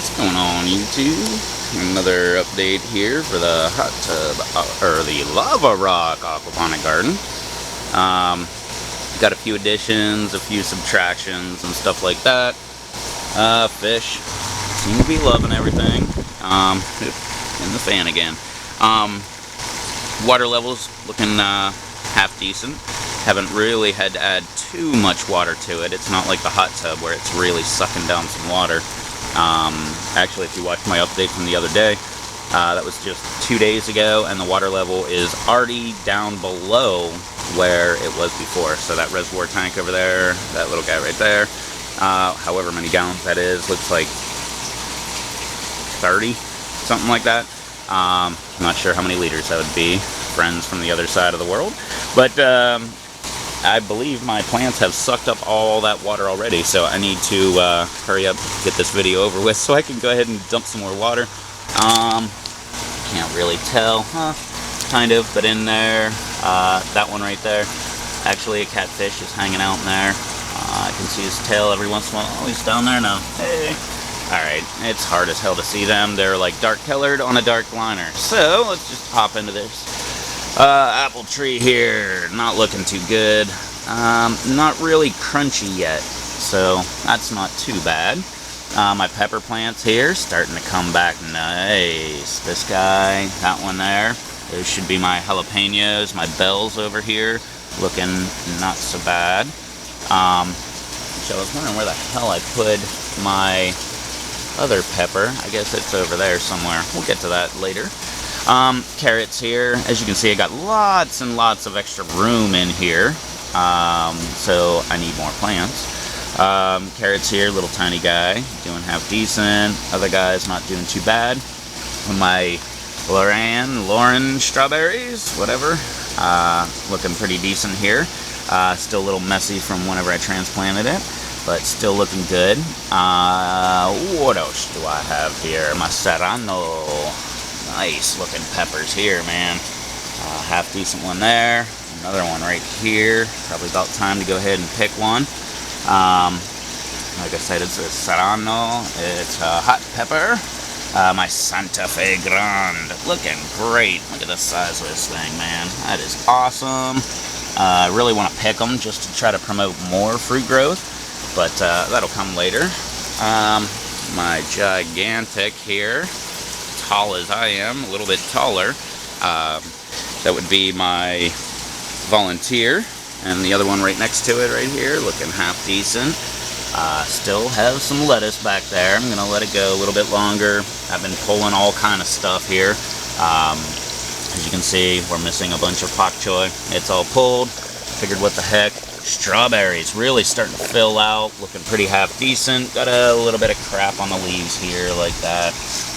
What's going on, YouTube? Another update here for the hot tub, or the lava rock aquaponic garden. Got a few additions, a few subtractions, and stuff like that. Fish seem to be loving everything. In the fan again. Water levels looking half decent. Haven't really had to add too much water to it. It's not like the hot tub where it's really sucking down some water. Actually, if you watched my update from the other day, that was just 2 days ago, and the water level is already down below where it was before. So that reservoir tank over there, that little guy right there, however many gallons that is, looks like 30, something like that. Not sure how many liters that would be, friends from the other side of the world, but I believe my plants have sucked up all that water already, so I need to hurry up, get this video over with so I can go ahead and dump some more water. Can't really tell, kind of, but in there, that one right there, actually a catfish is hanging out in there. I can see his tail every once in a while. Oh, he's down there now. Hey. Alright, it's hard as hell to see them. They're like dark colored on a dark liner. So, let's just hop into this. Apple tree here, not looking too good. Not really crunchy yet, so that's not too bad. My pepper plants here, starting to come back nice. This guy, that one there. Those should be my jalapenos, my bells over here, looking not so bad. So I was wondering where the hell I put my other pepper. I guess it's over there somewhere. We'll get to that later. Carrots here. As you can see, I got lots and lots of extra room in here. So I need more plants. Carrots here, little tiny guy, doing half decent. Other guy's not doing too bad. My Lauren strawberries, whatever, looking pretty decent here. Still a little messy from whenever I transplanted it, but still looking good. What else do I have here? My Serrano. Nice looking peppers here, man. Half decent one there. Another one right here. Probably about time to go ahead and pick one. Like I said, it's a Serrano. It's a hot pepper. My Santa Fe Grande. Looking great. Look at the size of this thing, man. That is awesome. I really want to pick them just to try to promote more fruit growth, but that'll come later. My gigantic here, tall as I am, a little bit taller. That would be my volunteer, and the other one right next to it right here, looking half decent. Still have some lettuce back there. I'm going to let it go a little bit longer. I've been pulling all kind of stuff here. As you can see, we're missing a bunch of pak choy. It's all pulled. Figured what the heck. Strawberries really starting to fill out. Looking pretty half decent. Got a little bit of crap on the leaves here like that.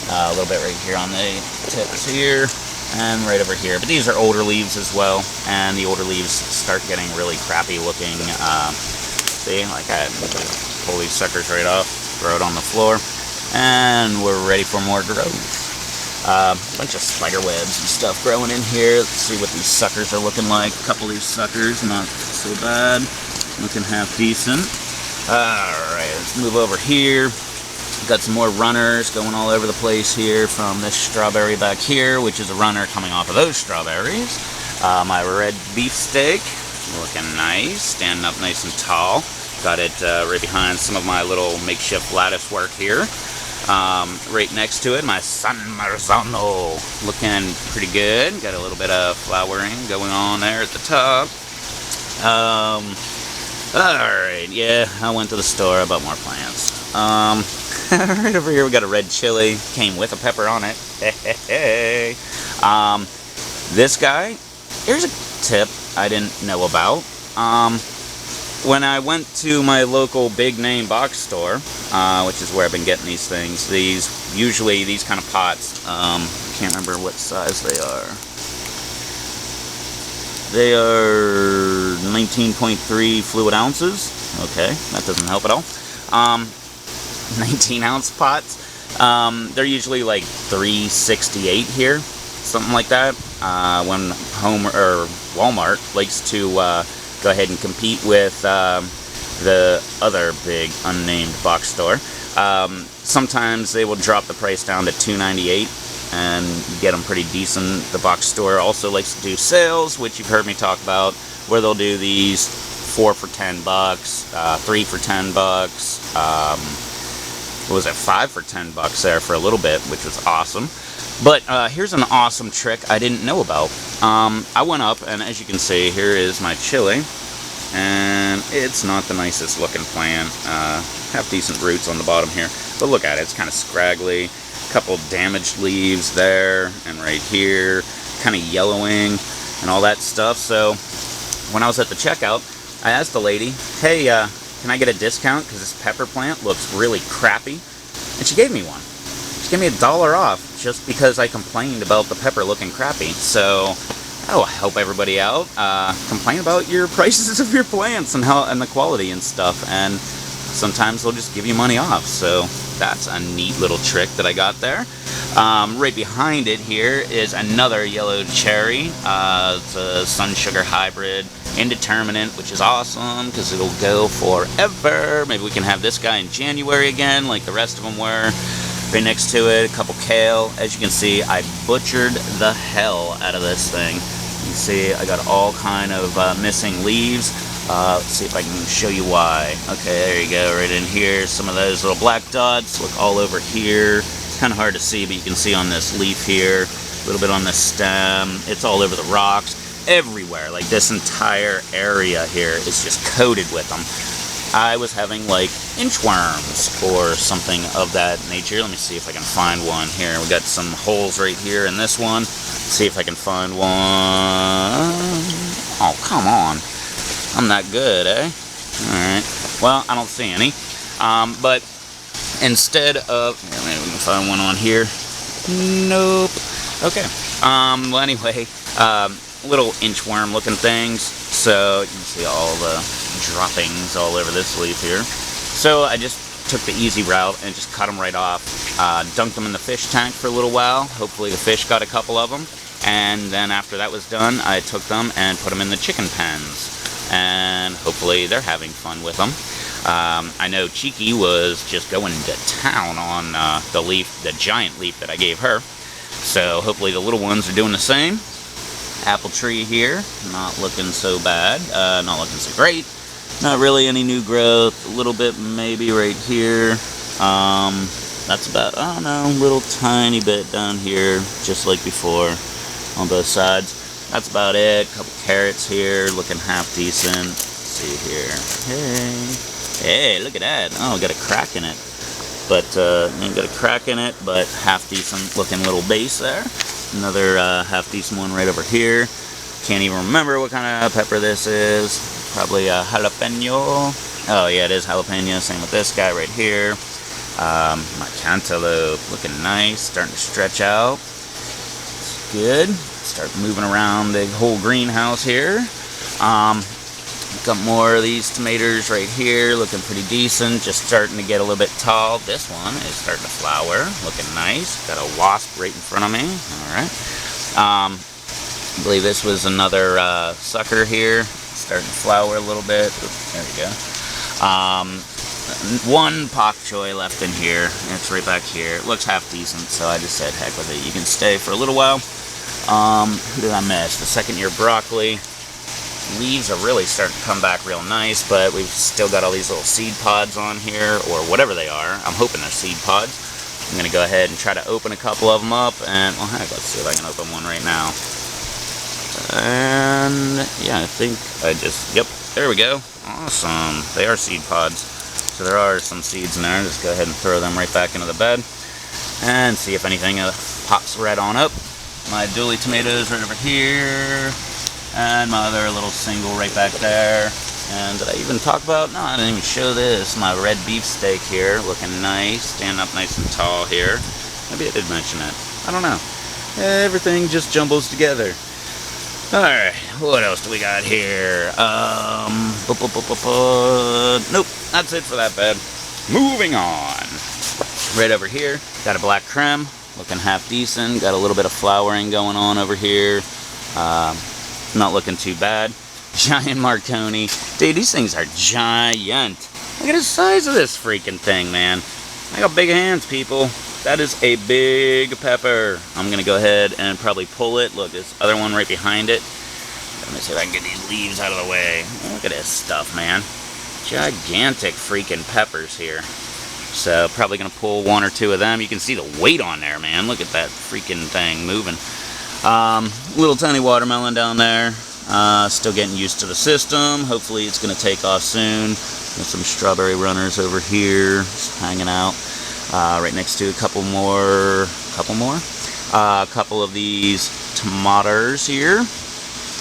A little bit right here on the tips here. And right over here. But these are older leaves as well. And the older leaves start getting really crappy looking. See, like I pull these suckers right off. Throw it on the floor. And we're ready for more growth. Bunch of spider webs and stuff growing in here. Let's see what these suckers are looking like. A couple of these suckers, not so bad. Looking half decent. Alright, let's move over here. Got some more runners going all over the place here from this strawberry back here, which is a runner coming off of those strawberries. My red beefsteak, looking nice, standing up nice and tall. Got it right behind some of my little makeshift lattice work here. Right next to it, my San Marzano, looking pretty good. Got a little bit of flowering going on there at the top. Alright, yeah, I went to the store, I bought more plants. Right over here we got a red chili, came with a pepper on it. Hey. This guy, here's a tip I didn't know about. When I went to my local big name box store, which is where I've been getting these things, usually these kind of pots, can't remember what size they are. They are 19.3 fluid ounces. Okay, that doesn't help at all. 19 ounce pots. They're usually like $3.68 here, something like that. When Walmart likes to go ahead and compete with the other big unnamed box store. Sometimes they will drop the price down to $2.98 and you get them pretty decent. The box store also likes to do sales, which you've heard me talk about, where they'll do these 4 for $10, 3 for $10. What was it, 5 for $10 there for a little bit, which was awesome. But here's an awesome trick I didn't know about. I went up, and as you can see, here is my chili. And it's not the nicest looking plant. Have decent roots on the bottom here, but look at it, it's kind of scraggly. Couple damaged leaves there and right here, kind of yellowing and all that stuff. So when I was at the checkout, I asked the lady, hey, can I get a discount because this pepper plant looks really crappy? And she gave me one. She gave me $1 off just because I complained about the pepper looking crappy. So that'll help everybody out. Complain about your prices of your plants and the quality and stuff, and sometimes they'll just give you money off. So that's a neat little trick that I got there. Right behind it here is another yellow cherry. It's a sun sugar hybrid, indeterminate, which is awesome because it'll go forever. Maybe we can have this guy in January again like the rest of them were. Right next to it, a couple kale. As you can see, I butchered the hell out of this thing. You can see I got all kind of missing leaves. Let's see if I can show you why. Okay, there you go, right in here. Some of those little black dots. Look all over here. It's kind of hard to see, but you can see on this leaf here, a little bit on the stem. It's all over the rocks, everywhere. Like this entire area here is just coated with them. I was having like inchworms or something of that nature. Let me see if I can find one here. We got some holes right here in this one. Let's see if I can find one. Oh, come on. I'm not good, eh? Alright. Well, I don't see any. But instead of... Here, maybe we can find one on here. Nope. Okay. Well, anyway, little inchworm looking things. So you can see all the droppings all over this leaf here. So I just took the easy route and just cut them right off. Dunked them in the fish tank for a little while. Hopefully the fish got a couple of them. And then after that was done, I took them and put them in the chicken pens. And hopefully they're having fun with them. I know Cheeky was just going to town on the leaf, the giant leaf that I gave her. So hopefully the little ones are doing the same. Apple tree here, not looking so bad, not looking so great. Not really any new growth, a little bit maybe right here. That's about, I don't know, a little tiny bit down here, just like before on both sides. That's about it. A couple carrots here, looking half decent. Let's see here. Hey, look at that. Oh, got a crack in it. But, got a crack in it, but half decent looking little base there. Another half decent one right over here. Can't even remember what kind of pepper this is. Probably a jalapeno. Oh yeah, it is jalapeno. Same with this guy right here. My cantaloupe looking nice, starting to stretch out. It's good. Start moving around the whole greenhouse here. Got more of these tomatoes right here, looking pretty decent, just starting to get a little bit tall. This one is starting to flower, looking nice. Got a wasp right in front of me. Alright. I believe this was another sucker here, starting to flower a little bit. Oops, there you go. One pak choy left in here, and it's right back here. It looks half decent, so I just said heck with it. You can stay for a little while. Who did I miss? The second year broccoli. Leaves are really starting to come back real nice, but we've still got all these little seed pods on here, or whatever they are. I'm hoping they're seed pods. I'm going to go ahead and try to open a couple of them up, and, well, heck, let's see if I can open one right now. And, yeah, I think I just, yep, there we go. Awesome. They are seed pods, so there are some seeds in there. Just go ahead and throw them right back into the bed, and see if anything pops right on up. My dually tomatoes right over here. And my other little single right back there. And did I even talk about? No, I didn't even show this. My red beef steak here, looking nice, standing up nice and tall here. Maybe I did mention it. I don't know. Everything just jumbles together. Alright, what else do we got here? Nope, that's it for that bed. Moving on. Right over here, got a black creme, looking half decent. Got a little bit of flowering going on over here. Not looking too bad. Giant Marconi. Dude, these things are giant. Look at the size of this freaking thing, man. I got big hands, people. That is a big pepper. I'm gonna go ahead and probably pull it. Look, this other one right behind it. Let me see if I can get these leaves out of the way. Look at this stuff, man. Gigantic freaking peppers here. So probably gonna pull 1 or 2 of them. You can see the weight on there, man. Look at that freaking thing moving. Little tiny watermelon down there. Still getting used to the system. Hopefully it's gonna take off soon. Got some strawberry runners over here, just hanging out. Right next to a couple more. A couple of these tomatoes here,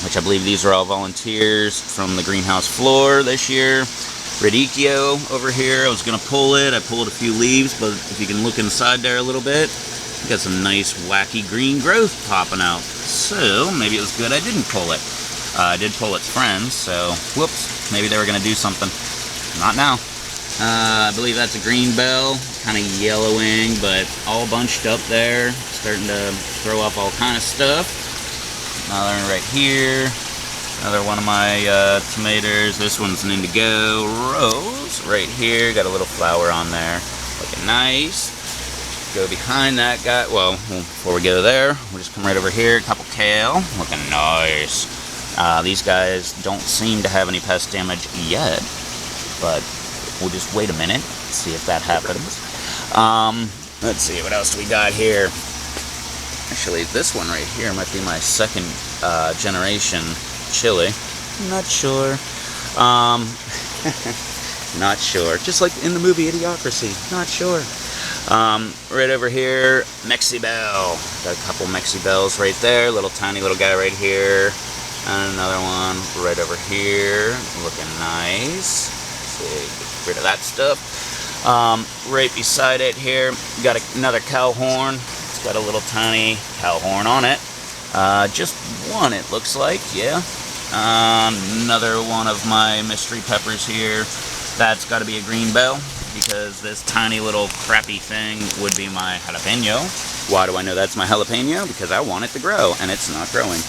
which I believe these are all volunteers from the greenhouse floor this year. Radicchio over here, I was going to pull it. I pulled a few leaves, but if you can look inside there a little bit, got some nice wacky green growth popping out. So maybe it was good I didn't pull it. I did pull its friends, so whoops, maybe they were going to do something. Not now. I believe that's a green bell, kind of yellowing, but all bunched up there, starting to throw off all kind of stuff. Another one right here, another one of my tomatoes. This one's an indigo rose right here, got a little flower on there, looking nice. Go behind that guy. Well, before we go there, we'll just come right over here. A couple kale, looking nice. These guys don't seem to have any pest damage yet, but we'll just wait a minute, see if that happens. Let's see, what else do we got here? Actually, this one right here might be my second generation chili. Not sure. Not sure. Just like in the movie Idiocracy. Not sure. Right over here, Mexibel. Got a couple Mexibels right there. Little tiny little guy right here. And another one right over here. Looking nice. Get rid of that stuff. Right beside it here, got another cow horn. It's got a little tiny cow horn on it. Just one, it looks like, yeah. Another one of my mystery peppers here. That's got to be a green bell, because this tiny little crappy thing would be my jalapeno. Why do I know that's my jalapeno? Because I want it to grow, and it's not growing.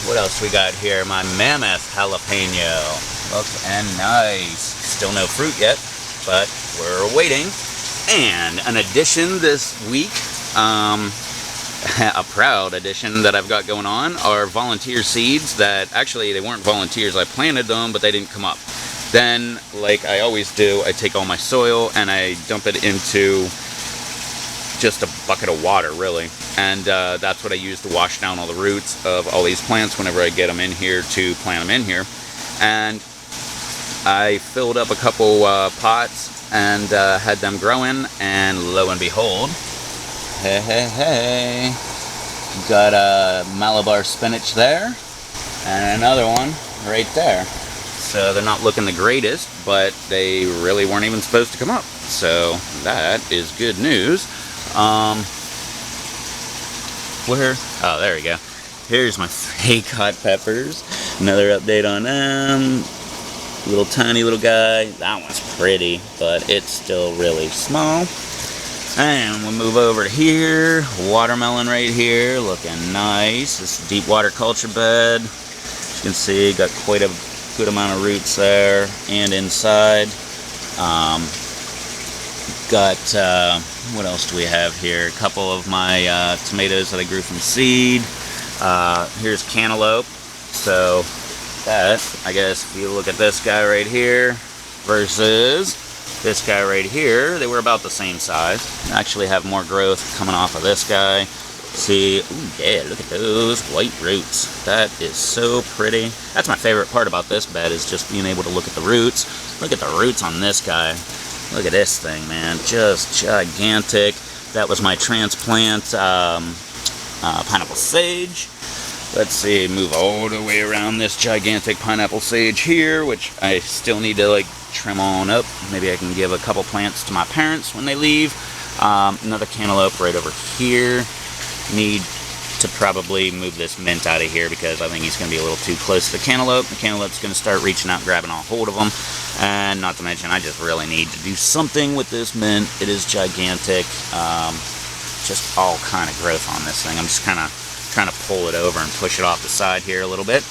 What else we got here? My mammoth jalapeno. Looking nice. Still no fruit yet, but we're waiting. And an addition this week, a proud addition that I've got going on, are volunteer seeds that actually they weren't volunteers. I planted them, but they didn't come up. Then, like I always do, I take all my soil and I dump it into just a bucket of water, really. And that's what I use to wash down all the roots of all these plants whenever I get them in here to plant them in here. And I filled up a couple pots and had them growing, and lo and behold, hey, got a Malabar spinach there, and another one right there. So they're not looking the greatest, but they really weren't even supposed to come up. So that is good news. Oh, there we go. Here's my 3 hot peppers. Another update on them. Little tiny little guy. That one's pretty, but it's still really small. And we'll move over to here. Watermelon right here, looking nice. This deep water culture bed. As you can see, got quite a good amount of roots there and inside. What else do we have here? A couple of my tomatoes that I grew from seed. Here's cantaloupe. So that, I guess, if you look at this guy right here versus this guy right here, they were about the same size. Actually have more growth coming off of this guy. See, ooh, yeah, look at those white roots. That is so pretty. That's my favorite part about this bed, is just being able to look at the roots. Look at the roots on this guy. Look at this thing, man. Just gigantic. That was my transplant pineapple sage. Let's see, move all the way around this gigantic pineapple sage here, which I still need to like trim on up. Maybe I can give a couple plants to my parents when they leave. Another cantaloupe right over here. Need to probably move this mint out of here because I think he's going to be a little too close to the cantaloupe. The cantaloupe's going to start reaching out, grabbing a hold of them. And not to mention, I just really need to do something with this mint. It is gigantic. Just all kind of growth on this thing. I'm just kind of trying to pull it over and push it off the side here a little bit.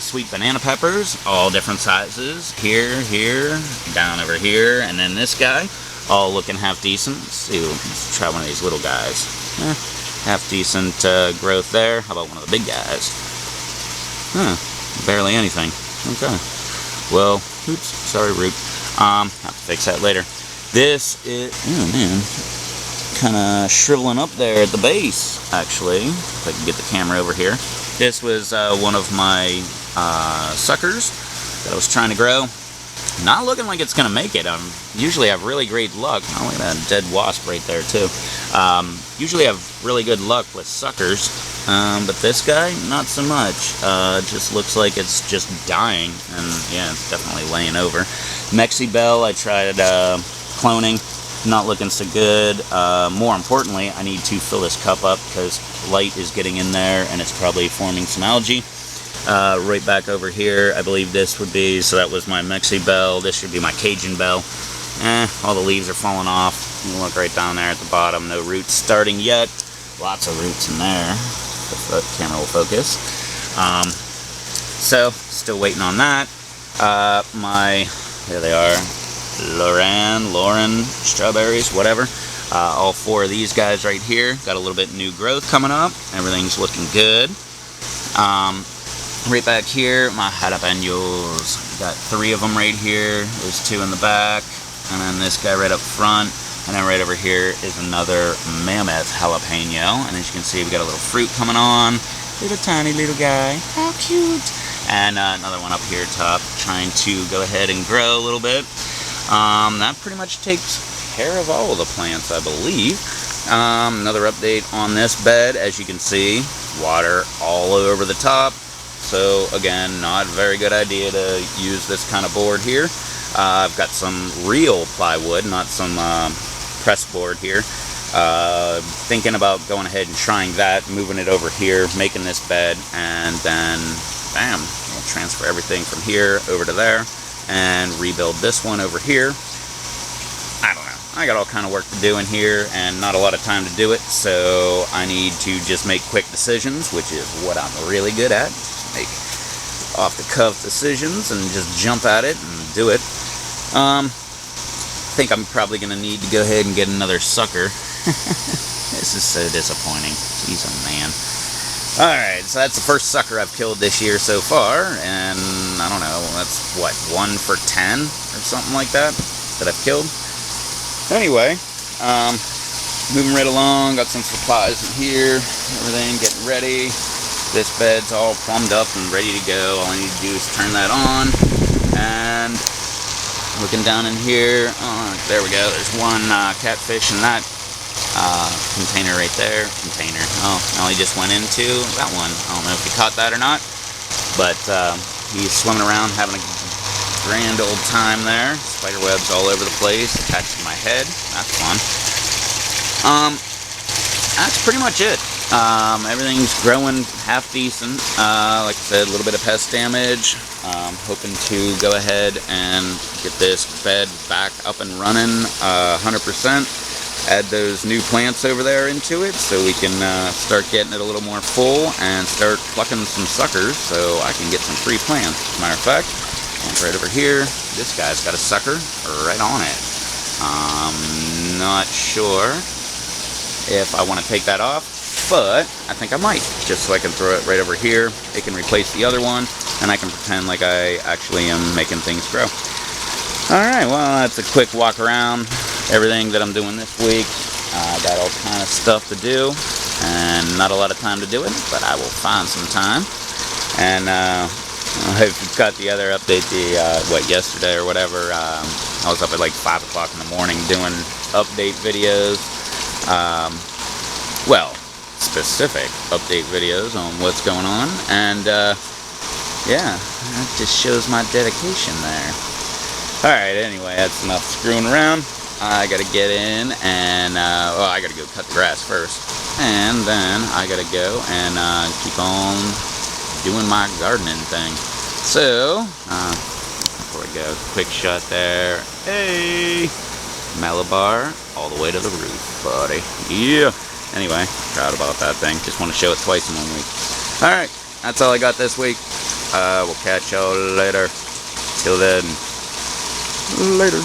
Sweet banana peppers, all different sizes. Here, down over here, and then this guy. all looking half decent. Let's see, let's try one of these little guys. Half decent growth there. How about one of the big guys? Barely anything. Okay. Well, oops, sorry, root. Have to fix that later. This is, oh man, kind of shriveling up there at the base, actually. If I can get the camera over here. This was one of my suckers that I was trying to grow. Not looking like it's gonna make it. Usually have really great luck. Oh, look at that dead wasp right there too. Usually have really good luck with suckers, but this guy, not so much. Just looks like it's just dying, and yeah, it's definitely laying over. Mexi Bell, I tried cloning. Not looking so good. More importantly, I need to fill this cup up because light is getting in there and it's probably forming some algae. Right back over here, I believe this would be, so that was my Mexi Bell. This should be my Cajun Bell. All the leaves are falling off. You can look right down there at the bottom. No roots starting yet. Lots of roots in there, if the camera will focus. So, still waiting on that. There they are. Lauren, strawberries, whatever. All four of these guys right here. Got a little bit new growth coming up. Everything's looking good. Right back here, my jalapenos. Got 3 of them right here. There's 2 in the back. And then this guy right up front. And then right over here is another mammoth jalapeno. And as you can see, we got a little fruit coming on. Little tiny little guy. How cute. And another one up here top. Trying to go ahead and grow a little bit. That pretty much takes care of all of the plants, I believe. Another update on this bed. As you can see, water all over the top. So again, not a very good idea to use this kind of board here. I've got some real plywood, not some press board here. Thinking about going ahead and trying that, moving it over here, making this bed, and then bam, we'll transfer everything from here over to there and rebuild this one over here. I don't know. I got all kind of work to do in here and not a lot of time to do it, so I need to just make quick decisions, which is what I'm really good at. Make off-the-cuff decisions and just jump at it and do it. I think I'm probably going to need to go ahead and get another sucker. This is so disappointing. Jeez, oh man. Alright, so that's the first sucker I've killed this year so far, and I don't know, that's what, 1 for 10 or something like that I've killed. Anyway, moving right along, got some supplies in here, everything getting ready. This bed's all plumbed up and ready to go. All I need to do is turn that on, and looking down in here, there we go, there's one catfish in that container right there. Oh, now he just went into that one. I don't know if you caught that or not, but he's swimming around having a grand old time there. Spider webs all over the place, attached to my head. That's fun. That's pretty much it. Everything's growing half decent. Like I said, a little bit of pest damage. Hoping to go ahead and get this bed back up and running 100%. Add those new plants over there into it so we can start getting it a little more full and start plucking some suckers so I can get some free plants. As a matter of fact, right over here, this guy's got a sucker right on it. I'm not sure if I want to take that off, but I think I might, just so I can throw it right over here. It can replace the other one, and I can pretend like I actually am making things grow. Alright, well, that's a quick walk around everything that I'm doing this week. I got all kind of stuff to do, and not a lot of time to do it, but I will find some time. And if you got the other update, yesterday or whatever, I was up at like 5 o'clock in the morning doing update videos. Well, specific update videos on what's going on, and yeah, that just shows my dedication there. Alright, anyway, that's enough screwing around. I gotta get in and, well, I gotta go cut the grass first. And then I gotta go and keep on doing my gardening thing. So, before we go, quick shot there. Hey! Malabar, all the way to the roof, buddy. Yeah! Anyway, proud about that thing. Just want to show it twice in 1 week. Alright, that's all I got this week. We'll catch y'all later. Till then, later.